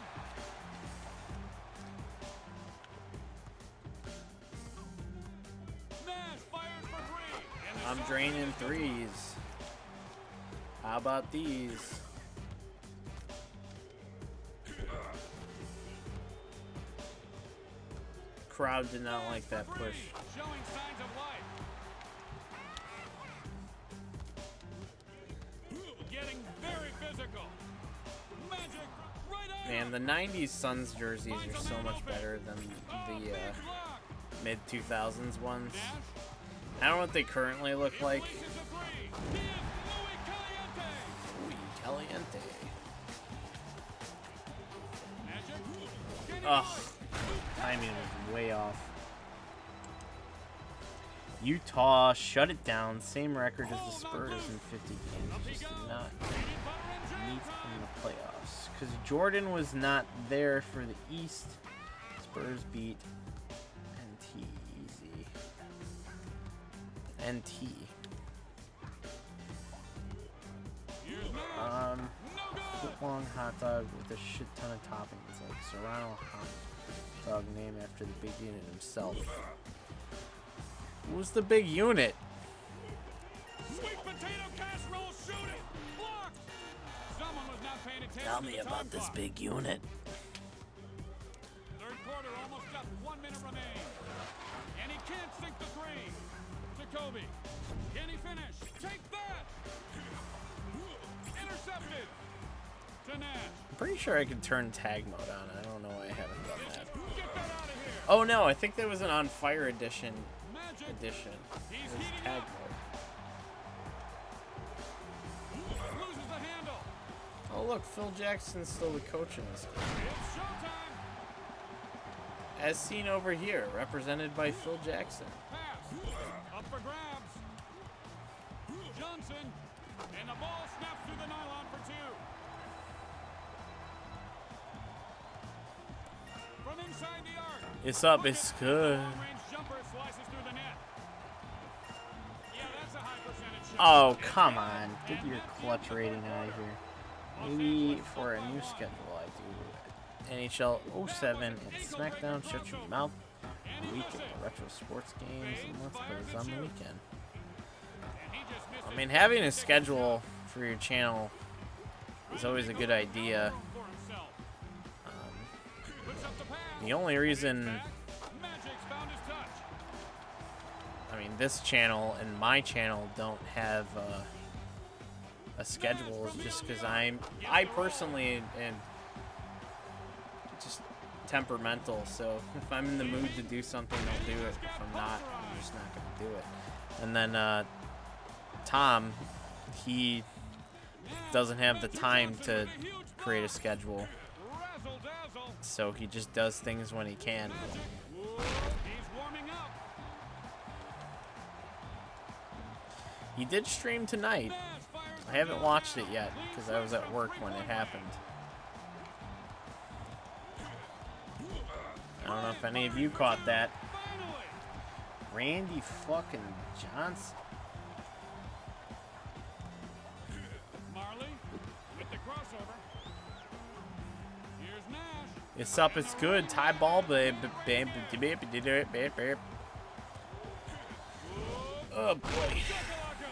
Nash fires for three. And the I'm Suns draining finish the threes. How about these? crowd did not like that push. Showing signs of life. Getting very physical. Magic right out. Man, the 90s Suns jerseys are so much better than the mid-2000s ones. I don't know what they currently look like. Louis Caliente. Ugh. Timing was way off. Utah shut it down. Same record as the Spurs in 50 games. Just did not meet in the playoffs. Because Jordan was not there for the East. Spurs beat NT easy. NT. Foot-long hot dog with a shit ton of toppings, like Serrano hot dog named after the big unit himself. Who's the big unit? Sweet potato casserole shooting. Blocked. Someone was not paying attention. Tell me about this big unit. Third quarter almost up. 1 minute remains. And he can't sink the three. Jacoby. Can he finish? Take that. Intercepted. To Nash. I'm pretty sure I can turn tag mode on. I don't know why I haven't done that. Get that out of here. Oh no, I think there was an on fire edition. Magic. It He's was heating tag up. mode. Loses the handle. Oh look, Phil Jackson's still the coach in this game. It's showtime. As seen over here, represented by Phil Jackson. Pass. Up for grabs. Johnson. And the ball snaps through the nylon for two. From inside the arc. It's up, it's good. Long-range jumper slices through the net. Yeah, that's a high percentage shot. Oh, come on. Get your clutch rating out of here. Maybe for a new schedule I do NHL 07 and SmackDown Shut Your Mouth on the weekend. Retro sports games and let's plays on the weekend. And he just missed I mean, having a schedule for your channel is always a good idea. for himself. Puts up the pass. The only reason, Magic's found his touch. I mean, this channel and my channel don't have a schedule is just because I personally am just temperamental. So if I'm in the mood to do something, I'll do it. If I'm not, I'm just not going to do it. And then Tom, he doesn't have the time to create a schedule. Razzle dazzle. So he just does things when he can. He's warming up. He did stream tonight. Nash fires I haven't watched it yet because I was at work when it happened. I don't know if any of you caught that. finally. Randy fucking Johnson. Marley with the crossover. Here's Nash. It's up, it's good. Tie ball, babe. Oh boy. Shakalaka.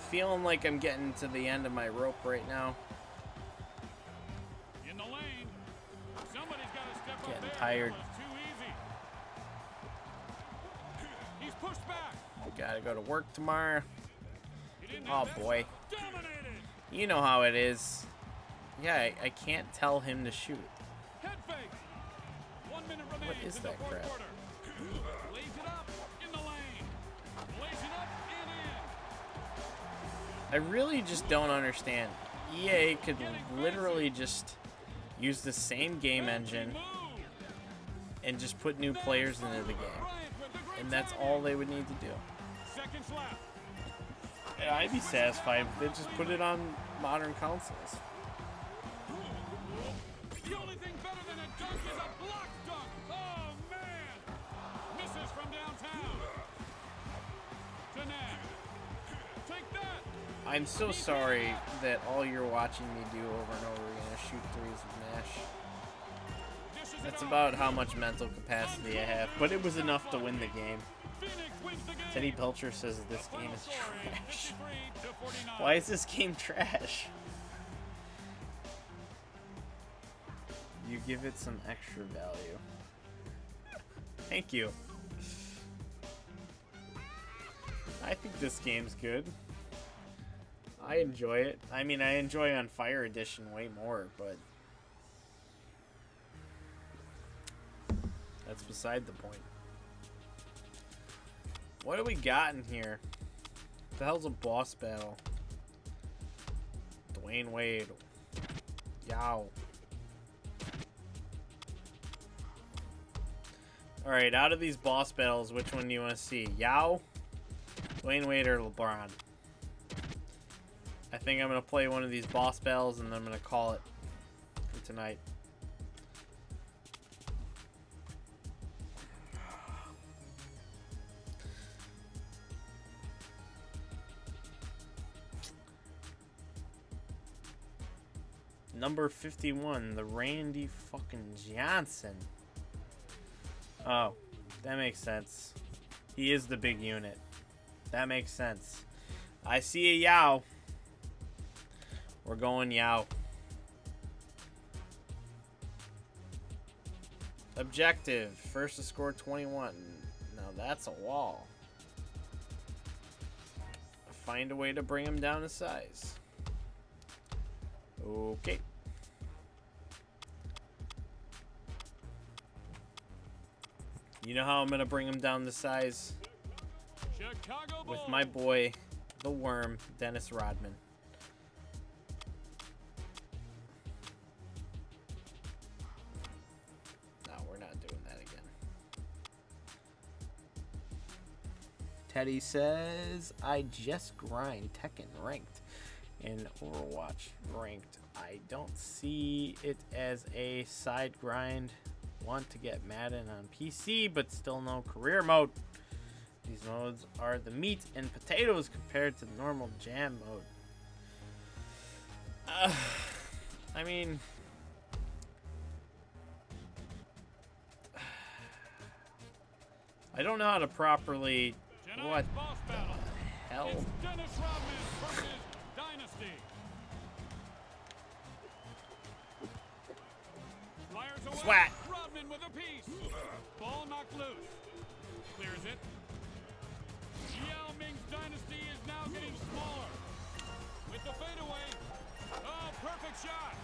Feeling like I'm getting to the end of my rope right now. In the lane. Somebody's got to step up Getting there. tired. It was too easy. He's pushed back. Gotta go to work tomorrow. He didn't Oh have this. boy. Dominated. You know how it is. Yeah, I can't tell him to shoot. Head fake. 1 minute remains is in the that fourth crap? quarter. Lays it up in the lane. Lays it up and in. I really just don't understand. EA could literally just use the same game engine Move. and just put new players into the game. Bryant with the great And that's tackle. all they would need to do. Seconds left. Yeah, I'd be satisfied if they just put it on modern consoles. The only thing better than a dunk is a block dunk. Oh, man. Misses from downtown. To Nash. Take that. I'm so sorry that all you're watching me do over and over again is shoot threes with Nash. Dishes it That's off. about how much mental capacity I have, but it was enough to win the game. Phoenix wins the game. Teddy Belcher says that this game is Final score is trash. 53-49. Why is this game trash? You give it some extra value. Thank you. I think this game's good. I enjoy it. I mean, I enjoy On Fire Edition way more, but that's beside the point. What do we got in here? What the hell's a boss battle? Dwayne Wade. Yow. Alright, out of these boss battles, which one do you want to see? Yow? Dwayne Wade or LeBron? I think I'm going to play one of these boss battles and then I'm going to call it for tonight. Number 51, the Randy fucking Johnson. Oh, that makes sense. He is the big unit. That makes sense. I see a Yow. We're going Yow. Objective. First to score 21. Now that's a wall. Find a way to bring him down to size. Okay. You know how I'm going to bring him down to size? Chicago With my boy, the Worm, Dennis Rodman. No, we're not doing that again. Teddy says, I just grind Tekken ranked and Overwatch ranked. I don't see it as a side grind. Want to get Madden on PC, but still no career mode. These modes are the meat and potatoes compared to the normal jam mode. I mean, I don't know how to properly. What the hell? It's Dennis Rodman versus Dynasty. Fires away. Swat. Rodman with a piece. Ball knocked loose. Clears it. Yao Ming's Dynasty is now getting smaller. With the fadeaway. Oh, perfect shot.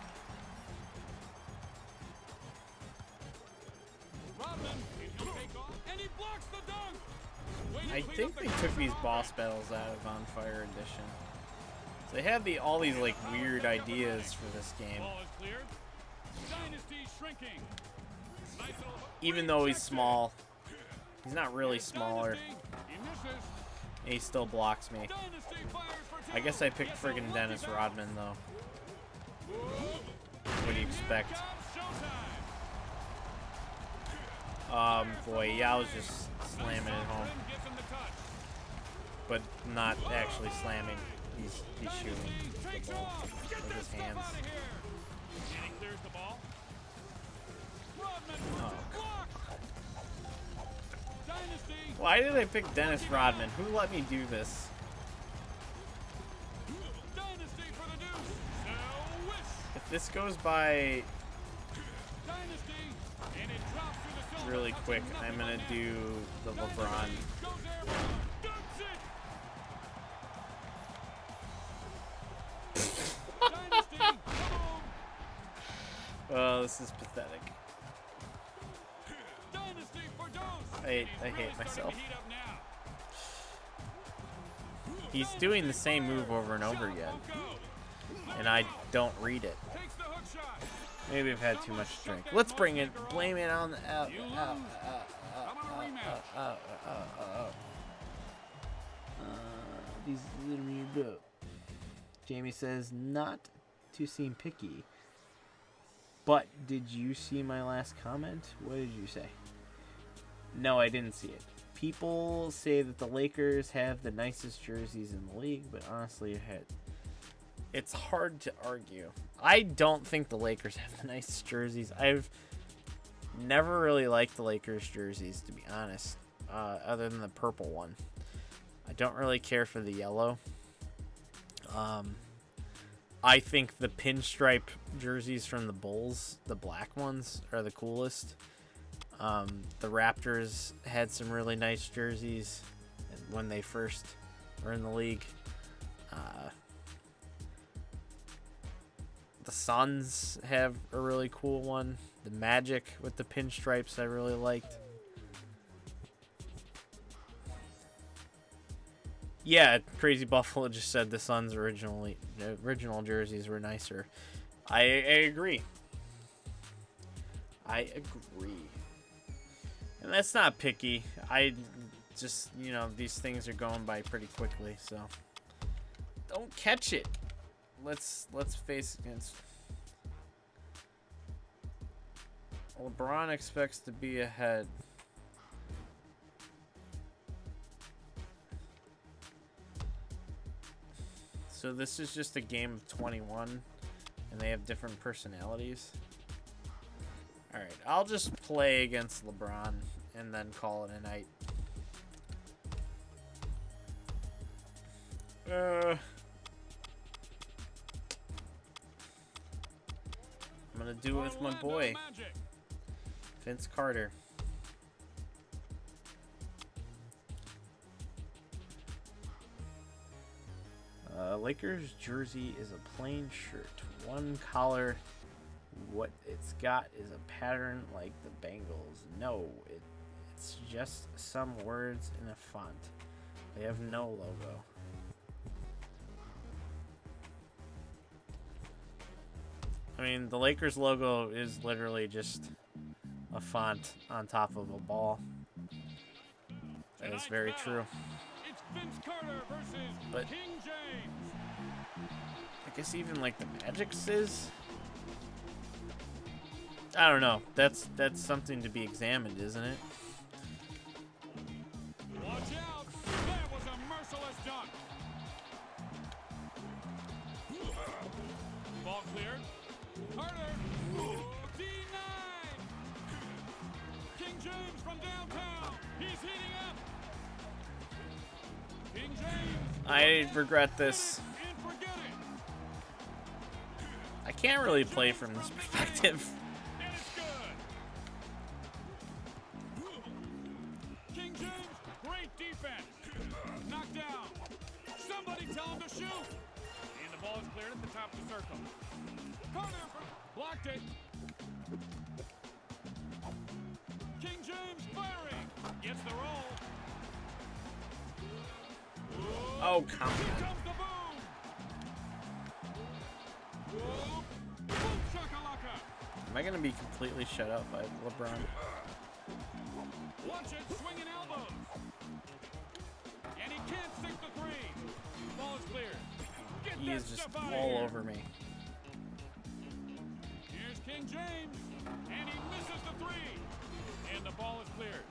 Rodman, he'll take off, and he blocks the dunk. I think they took these boss battles out of On Fire Edition. So they had all these like weird ideas for this game. Ball is cleared. Dynasty shrinking. Nice little hook. Even though he's small, he's not really smaller. He misses. And he still blocks me. Dynasty fires for two. I guess I picked friggin' Dennis Rodman though. What do you expect? Boy, Yao's just slamming it home, but not actually slamming. He's shooting the ball with his hands. Oh. Why did I pick Dennis Rodman? Who let me do this? If this goes by really quick, I'm gonna do the LeBron. Oh, this is pathetic. I hate myself. He's doing the same move over and over again, and I don't read it. Maybe I've had too much to drink. Let's blame it on the these little. Jamie says not to seem picky, but did you see my last comment? What did you say? No, I didn't see it. People say that the Lakers have the nicest jerseys in the league, but honestly, it's hard to argue. I don't think the Lakers have the nicest jerseys. I've never really liked the Lakers jerseys, to be honest, other than the purple one. I don't really care for the yellow. I think the pinstripe jerseys from the Bulls, the black ones, are the coolest. The Raptors had some really nice jerseys when they first were in the league. The Suns have a really cool one. The Magic with the pinstripes I really liked. Yeah, Crazy Buffalo just said the Suns' original jerseys were nicer. I agree. I agree. And that's not picky. I just, these things are going by pretty quickly, so don't catch it. Let's face against LeBron expects to be ahead. So this is just a game of 21 and they have different personalities. Alright, I'll just play against LeBron and then call it a night. I'm gonna do it with my boy, Vince Carter. Lakers jersey is a plain shirt, one collar. What it's got is a pattern like the Bengals. No, it's just some words in a font. They have no logo. I mean, the Lakers logo is literally just a font on top of a ball. That is very true. It's Vince Carter versus But King James. I guess even like the Magic's is. I don't know. That's something to be examined, isn't it? Watch out! That was a merciless dunk. Ball cleared. Carter. D9. King James from downtown. He's heating up. King James. I regret this. And forget it. I can't really play from this perspective. And it's good. King James, great defense. Knocked down. Somebody tell him to shoot. And the ball is cleared at the top of the circle. Carter blocked it. King James firing. Gets the roll. Oh, come Here on. comes the boom. Whoa. Boom shakalaka. Am I going to be completely shut up by LeBron? Watch it, swinging elbows. And he can't stick the three. Ball is cleared. Get He that is just stuff out all here. over me. Here's King James. And he misses the three. And the ball is cleared.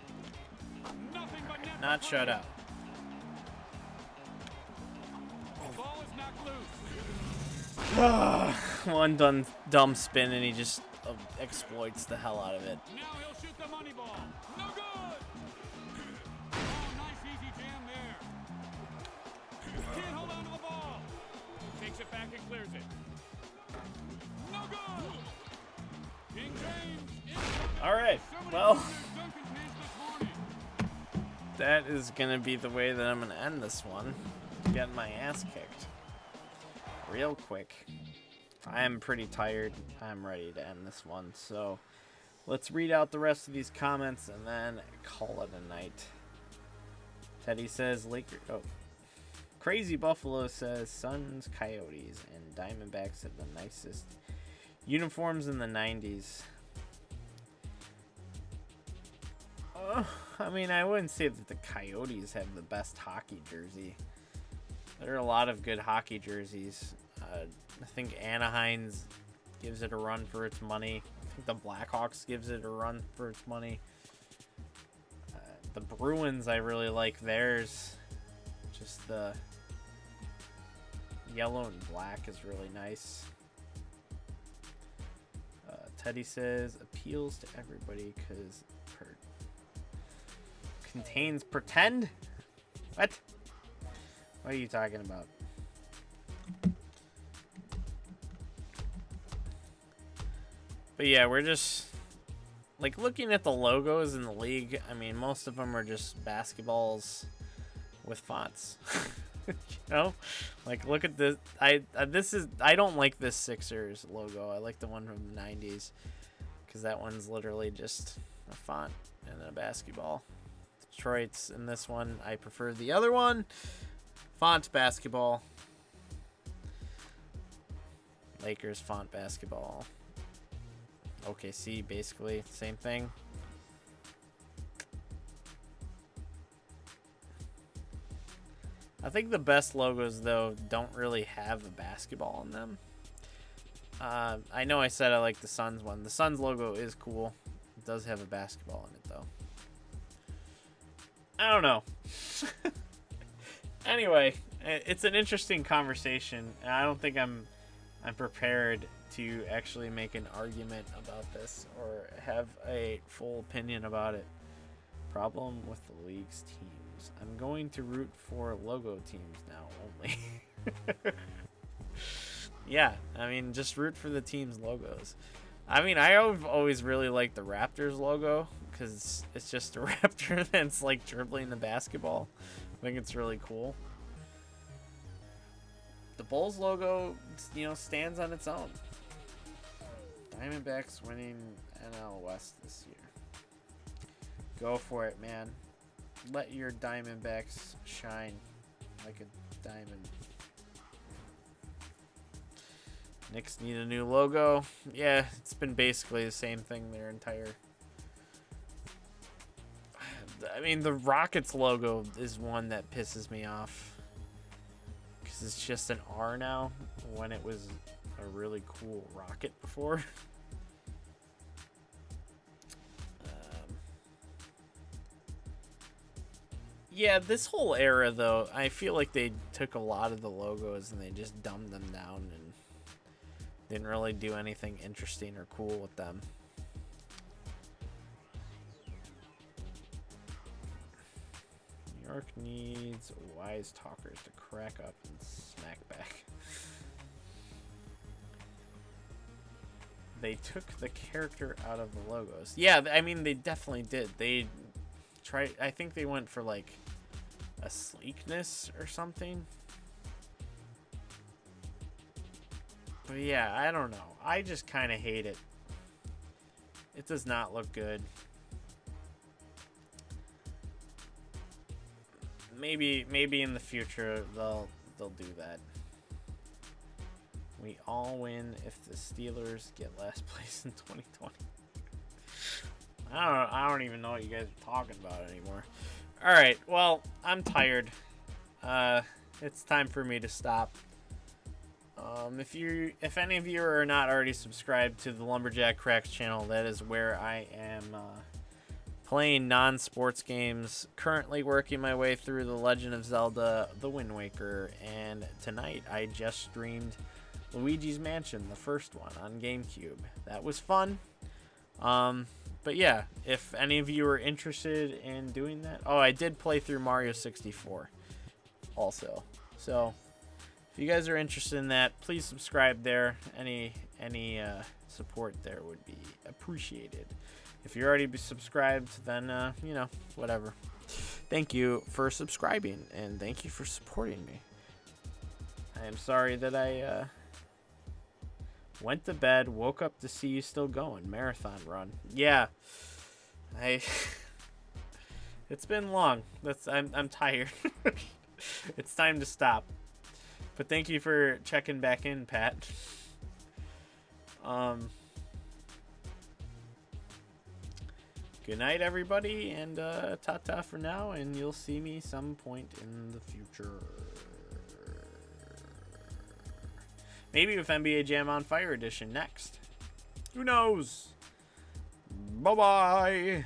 Nothing but net. Not shut up. The ball is knocked loose. One dumb spin and he just exploits the hell out of it. Now he'll shoot the money ball. No good. Oh, nice easy jam there. Can't hold on to the ball. Takes it back and clears it. No good. King James in front. All right. Somebody Well, moved their dunking pants this morning. that is going to be the way that I'm going to end this one. Getting my ass kicked. Real quick. I am pretty tired. I'm ready to end this one. So let's read out the rest of these comments and then call it a night. Teddy says Lakers. Oh. Crazy Buffalo says Suns, Coyotes, and Diamondbacks have the nicest uniforms in the 90s. I mean, I wouldn't say that the Coyotes have the best hockey jersey. There are a lot of good hockey jerseys. I think Anaheim's gives it a run for its money. I think the Blackhawks gives it a run for its money. The Bruins, I really like theirs. Just the yellow and black is really nice. Teddy says appeals to everybody because contains pretend. What? What are you talking about? But yeah, we're just like looking at the logos in the league, I mean, most of them are just basketballs with fonts. You know, like look at this. I don't like this Sixers logo. I like the one from the 90s because that one's literally just a font and a basketball. Detroit's in this one. I prefer the other one. Font basketball. Lakers font basketball. OKC basically same thing. I think the best logos, though, don't really have a basketball in them. I know I said I like the Suns one. The Suns logo is cool. It does have a basketball in it, though. I don't know. Anyway, it's an interesting conversation, and I don't think I'm prepared to actually make an argument about this or have a full opinion about it. Problem with the league's teams. I'm going to root for logo teams now only. Yeah, I mean, just root for the team's logos. I mean, I've always really liked the Raptors logo because it's just a raptor that's like dribbling the basketball. I think it's really cool. The Bulls logo, you know, stands on its own. Diamondbacks winning NL West this year. Go for it, man. Let your Diamondbacks shine like a diamond. Knicks need a new logo. Yeah, it's been basically the same thing their entire... I mean, the Rockets logo is one that pisses me off. Because it's just an R now when it was a really cool rocket before. Yeah, this whole era, though, I feel like they took a lot of the logos and they just dumbed them down and didn't really do anything interesting or cool with them. New York needs wise talkers to crack up and smack back. They took the character out of the logos. Yeah, I mean, they definitely did. They tried, I think they went for like a sleekness or something. But yeah, I don't know. I just kind of hate it. It does not look good. Maybe in the future they'll do that. We all win if the Steelers get last place in 2020. I don't even know what you guys are talking about anymore. All right, well, I'm tired. It's time for me to stop. If any of you are not already subscribed to the Lumberjack Cracks channel, that is where I am playing non-sports games. Currently working my way through The Legend of Zelda: The Wind Waker, and tonight I just streamed Luigi's Mansion, the first one on GameCube. That was fun. But yeah, if any of you are interested in doing that, I did play through Mario 64 also. So if you guys are interested in that, please subscribe there. Any support there would be appreciated. If you're already subscribed, then whatever. Thank you for subscribing and thank you for supporting me. I am sorry that I went to bed, woke up to see you still going. Marathon run. Yeah. It's been long. I'm tired. It's time to stop. But thank you for checking back in, Pat. Good night, everybody, and ta-ta for now, and you'll see me some point in the future. Maybe with NBA Jam on Fire Edition next. Who knows? Bye-bye.